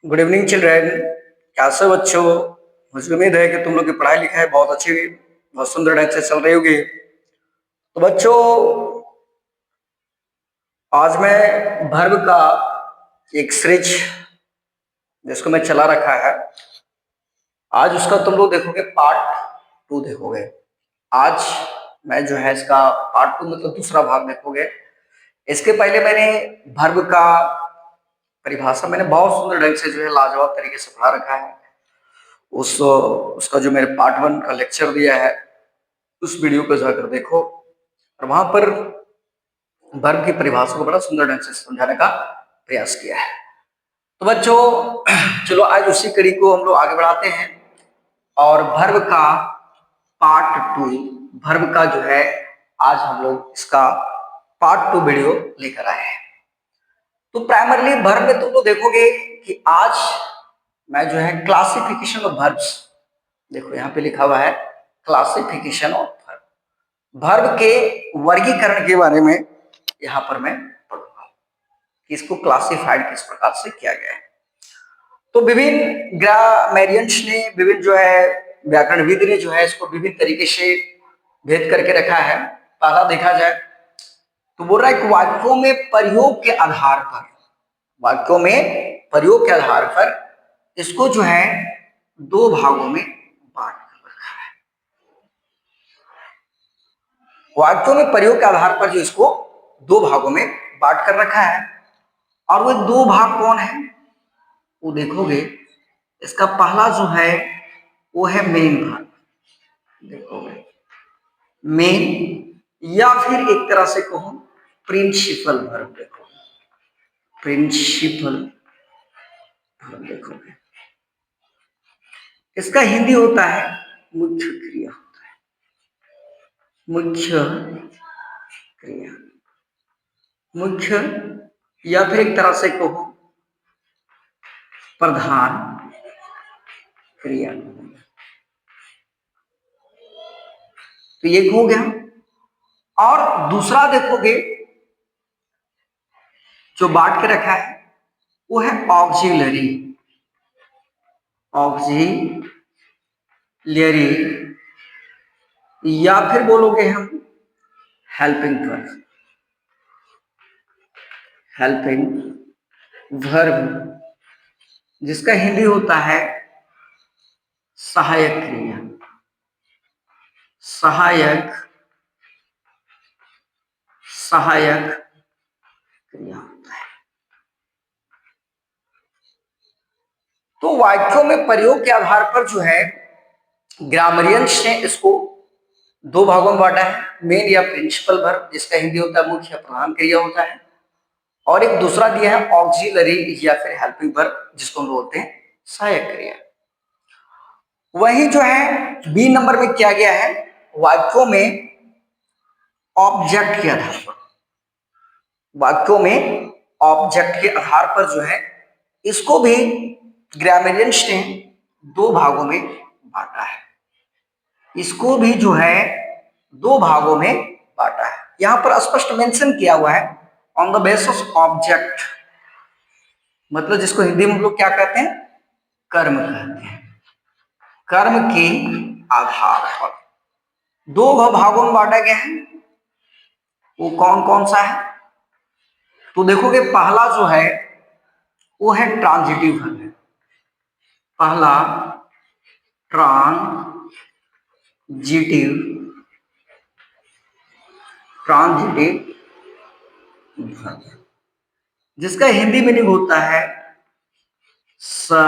Good evening children. कैसे बच्चों? मुझे उम्मीद है कि तुम लोग की पढ़ाई लिखाई बहुत अच्छी, बहुत सुंदर ढंग से चल रही होगी। तो बच्चों, आज मैं वर्ब का एक सीरीज जिसको मैं चला रखा है, आज उसका तुम लोग देखोगे पार्ट 2 देखोगे। आज मैं जो है इसका पार्ट 2 मतलब दूसरा भाग देखोगे। इसके पहले मैंने वर्ब का परिभाषा मैंने बहुत सुंदर ढंग से जो है लाजवाब तरीके से पढ़ा रखा है। उसका जो मैंने पार्ट 1 का लेक्चर दिया है उस वीडियो को जाकर देखो, और वहां पर वर्ब की परिभाषा को बड़ा सुंदर ढंग से समझाने का प्रयास किया है। तो बच्चों, चलो आज उसी कड़ी को हम लोग आगे बढ़ाते हैं और वर्ब का पार्ट 2, वर्ब का जो है आज हम लोग इसका पार्ट 2 वीडियो लेकर आए हैं। तो प्राइमरली वर्ब में तुम लोग देखोगे कि आज मैं जो है क्लासिफिकेशन ऑफ वर्ब्स, देखो यहाँ पे लिखा हुआ है क्लासिफिकेशन ऑफ वर्ब, वर्ब के वर्गीकरण के बारे में यहाँ पर मैं पढ़ूंगा कि इसको क्लासिफाइड किस प्रकार से किया गया है। तो विभिन्न ग्रामेरियंस ने, विभिन्न जो है व्याकरणविद ने जो है इसको विभिन्न तरीके से भेद करके रखा है। पहला देखा जाए तो बोल रहा है कि वाक्यों में प्रयोग के आधार पर, वाक्यों में प्रयोग के आधार पर इसको जो है दो भागों में बांट कर रखा है। वाक्यों में प्रयोग के आधार पर जो इसको दो भागों में बांट कर रखा है, और वो दो भाग कौन है वो देखोगे। इसका पहला जो है वो है मेन भाग, देखोगे मेन, या फिर एक तरह से कहूं प्रिंसिपल वर्ब, देखोगे प्रिंसिपल वर्ब देखोगे। इसका हिंदी होता है मुख्य क्रिया, होता है मुख्य क्रिया, मुख्य, या फिर एक तरह से कहो प्रधान क्रिया। तो ये हो गया। और दूसरा देखोगे जो बांट के रखा है वो है ऑक्सिलरी, ऑक्सिलरी, या फिर बोलोगे हम हेल्पिंग वर्ब, हेल्पिंग वर्ब, जिसका हिंदी होता है सहायक क्रिया, सहायक, सहायक क्रिया होता है। तो वाक्यों में प्रयोग के आधार पर जो है ग्रामरियंस ने इसको दो भागों में बांटा है, मेन या प्रिंसिपल वर्ब, जिसका हिंदी होता है मुख्य प्रधान क्रिया होता है, और एक दूसरा दिया है ऑक्सिलरी या फिर हेल्पिंग वर्ब, जिसको हम बोलते हैं सहायक क्रिया। वही जो है बी नंबर में किया गया है वाक्यों में ऑब्जेक्ट के आधार पर, वाक्यों में ऑब्जेक्ट के आधार पर जो है इसको भी ग्रामरियंस ने दो भागों में बांटा है, इसको भी जो है दो भागों में बांटा है। यहां पर स्पष्ट मेंशन किया हुआ है ऑन द बेसिस ऑब्जेक्ट, मतलब जिसको हिंदी में हम लोग क्या कहते हैं, कर्म कहते हैं। कर्म के आधार पर दो भागों में बांटा गया है। वो कौन कौन सा है तो देखोगे, पहला जो है वो है ट्रांजिटिव वर्ब है, पहला ट्रांजिटिव, ट्रांजिटिव वर्ब, जिसका हिंदी मीनिंग होता है सकर्मक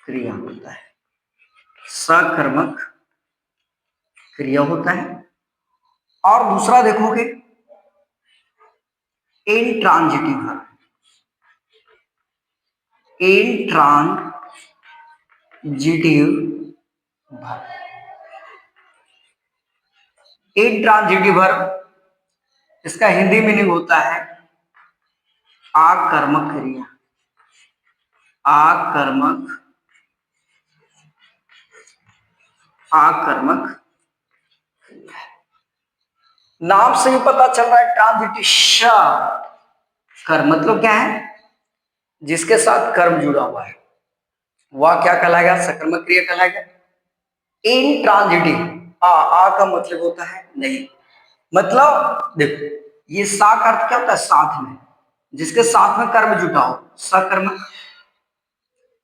क्रिया होता है, सकर्मक क्रिया होता है। और दूसरा देखोगे intransitive verb, intransitive verb, intransitive verb, इसका हिंदी मीनिंग होता है आकर्मक क्रिया, आकर्मक, आकर्मक। नाम से भी पता चल रहा है ट्रांजिटिव, कर्म मतलब क्या है? जिसके साथ कर्म जुड़ा हुआ है वह क्या कहलाएगा? सकर्मक क्रिया कहलाएगा। इंट्रांजिटिव, आ का मतलब होता है नहीं। मतलब देखो, ये सा का अर्थ क्या होता है? साथ में, जिसके साथ में कर्म जुटा हो, सकर्म।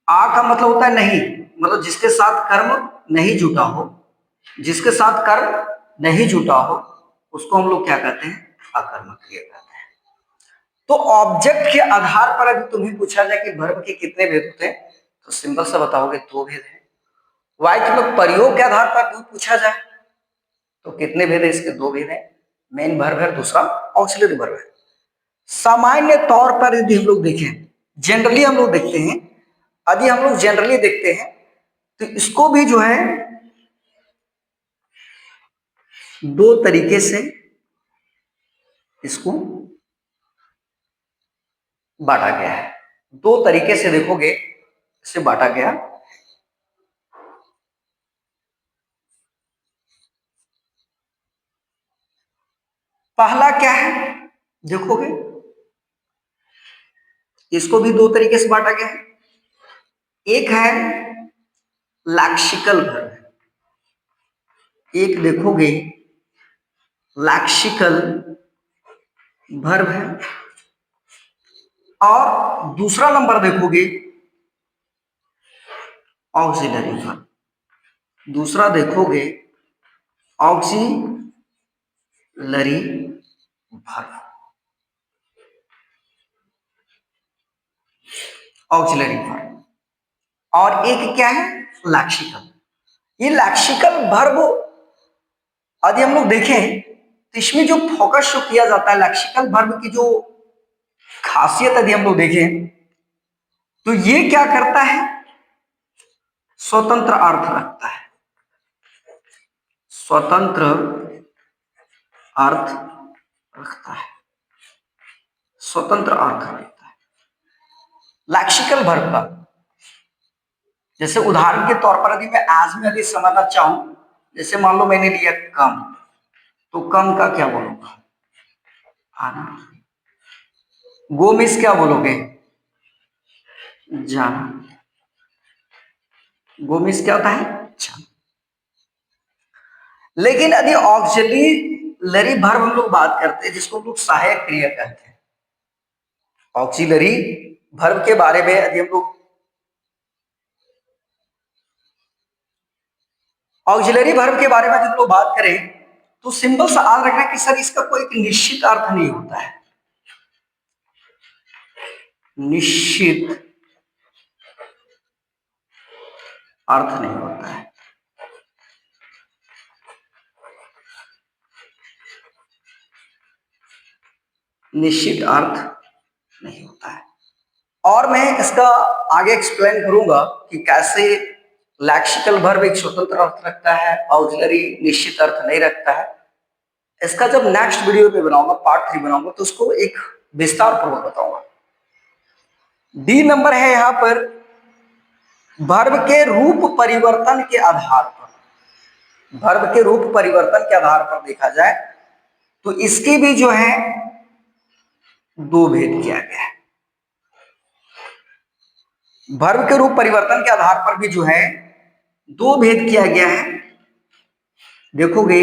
आ का मतलब होता है नहीं, मतलब जिसके साथ कर्म नहीं जुटा हो, जिसके साथ कर्म नहीं जुटा हो उसको हम लोग क्या कहते हैं? अकर्मक क्रिया कहते हैं। तो ऑब्जेक्ट के आधार पर अगर तुम्हें पूछा जाए कि वर्ब के कितने भेद होते हैं, तो सिंपल सा बताओगे दो भेद है। वाक्य प्रयोग के आधार पर पूछा जाए तो कितने भेद है? इसके दो भेद है। मेन वर्ब है, दूसरा ऑक्सिलरी वर्ब है। सामान्य तौर पर यदि हम लोग देखें, जनरली हम लोग देखते हैं, यदि हम लोग जनरली देखते हैं तो इसको भी जो है दो तरीके से इसको बांटा गया है। दो तरीके से देखोगे इसे बांटा गया। पहला क्या है देखोगे, इसको भी दो तरीके से बांटा गया है। एक है लैक्सिकल वर्ब, एक देखोगे लैक्सिकल वर्ब है, और दूसरा नंबर देखोगे ऑक्सिलरी वर्ब। दूसरा देखोगे ऑक्सिलरी वर्ब, ऑक्सिलरी वर्ब। और एक क्या है? लैक्सिकल। ये लैक्सिकल वर्ब यदि हम लोग देखें तो इसमें जो फोकस जो किया जाता है, लैक्सिकल वर्ब की जो खासियत यदि हम लोग देखें तो ये क्या करता है? स्वतंत्र अर्थ रखता है, स्वतंत्र अर्थ रखता है, स्वतंत्र अर्थ रखता है लैक्सिकल वर्ब का। जैसे उदाहरण के तौर पर यदि मैं आज में यदि समझना चाहूं, जैसे मान लो मैंने लिया कम, तो कम का क्या बोलूंगा? आना। गो मिस क्या बोलोगे? जाना। गो मिस क्या होता है? जाना। लेकिन यदि ऑक्सिलरी वर्ब हम लोग बात करते हैं, जिसको हम लोग सहायक क्रिया कहते हैं, ऑक्सिलरी वर्ब के बारे में यदि हम लोग ऑक्सिलरी वर्ब के बारे में जब लोग बात करें तो सिंपल सा याद रखना कि सर इसका कोई निश्चित अर्थ नहीं होता है, निश्चित अर्थ नहीं होता है। निश्चित अर्थ नहीं होता है। और मैं इसका आगे एक्सप्लेन करूंगा कि कैसे लैक्सिकल वर्ब एक स्वतंत्र अर्थ रखता है, ऑक्सिलरी निश्चित अर्थ नहीं रखता है। इसका जब नेक्स्ट वीडियो पे बनाऊंगा, पार्ट 3 बनाऊंगा, तो उसको एक विस्तार पूर्वक बताऊंगा। डी नंबर है यहां पर वर्ब के रूप परिवर्तन के आधार पर। वर्ब के रूप परिवर्तन के आधार पर देखा जाए तो इसके भी जो है दो भेद किया गया है। वर्ब के रूप परिवर्तन के आधार पर भी जो है दो भेद किया गया है। देखोगे,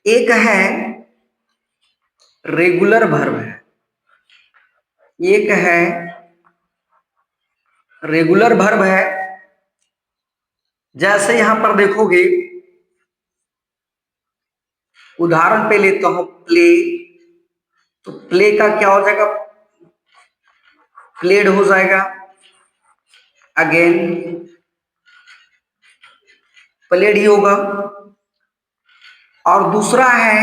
एक है रेगुलर वर्ब है, एक है रेगुलर वर्ब है। जैसे यहां पर देखोगे, उदाहरण पे लेता हूं प्ले, तो प्ले का क्या हो जाएगा? प्लेड हो जाएगा। अगेन प्लेड ही होगा। और दूसरा है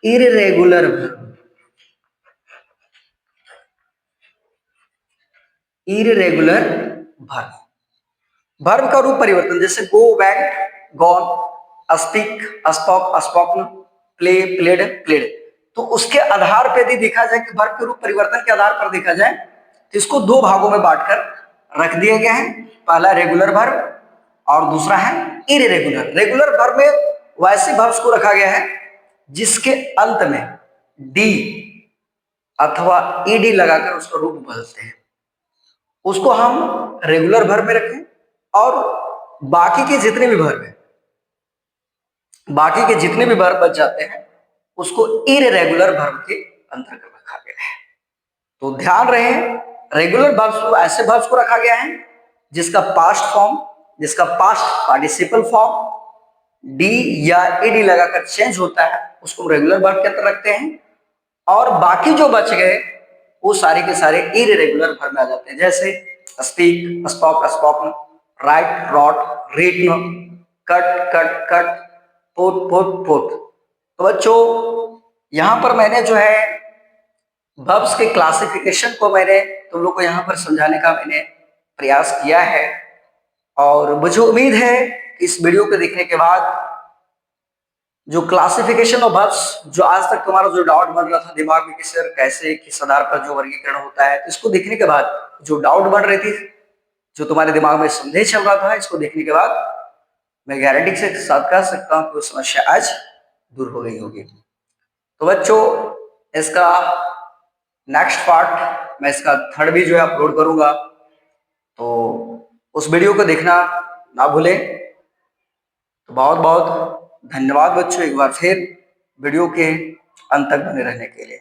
irregular verb, irregular verb. Verb का रूप परिवर्तन, जैसे go, went, gone, speak, spoke, spoken, play, played, played. तो उसके आधार पर यदि देखा जाए कि वर्ब के रूप परिवर्तन के आधार पर देखा जाए तो इसको दो भागों में बांटकर रख दिया गया है। पहला रेगुलर वर्ब और दूसरा है इररेगुलर। रेगुलर वर्ब में वैसे वर्ब्स को रखा गया है जिसके अंत में डी अथवा ईडी लगाकर उसका रूप बदलते हैं, उसको हम रेगुलर वर्ब में रखें और बाकी के जितने भी वर्ब हैं, बाकी के जितने भी वर्ब बच जाते हैं उसको इररेगुलर वर्ब के अंतर्गत रखा गया है। तो ध्यान रहे, रेगुलर वर्ब्स ऐसे वर्ब्स को रखा गया है जिसका पास्ट फॉर्म, जिसका पास्ट पार्टिसिपल फॉर्म डी या ईडी लगाकर चेंज होता है, उसको रेगुलर वर्ब के अंदर रखते हैं। और बाकी जो बच गए वो सारे के सारे इररेगुलर वर्ब में आ जाते हैं, जैसे speak, spoke, spoken, write, wrote, written, cut, cut, cut, put, put, put. तो बच्चों यहां पर मैंने जो है वर्ब्स के क्लासिफिकेशन को मैंने तुम लोग को यहां पर समझाने का मैंने प्रयास किया है, और मुझे उम्मीद है कि इस वीडियो को देखने के बाद जो क्लासिफिकेशन ऑफ वर्ब्स, जो आज तक तुम्हारा जो डाउट बन रहा था दिमाग में कि सर कैसे, किस आधार पर जो वर्गीकरण होता है, तो इसको देखने के बाद जो डाउट बन रही थी, जो तुम्हारे दिमाग में संदेह चल रहा था, इसको देखने के बाद मैं गारंटी के साथ कह सकता हूं कि वो समस्या आज दूर हो गई होगी। तो बच्चों इसका नेक्स्ट पार्ट मैं इसका थर्ड भी जो है अपलोड करूंगा, तो उस वीडियो को देखना ना भूलें। तो बहुत बहुत धन्यवाद बच्चों, एक बार फिर वीडियो के अंत तक बने रहने के लिए।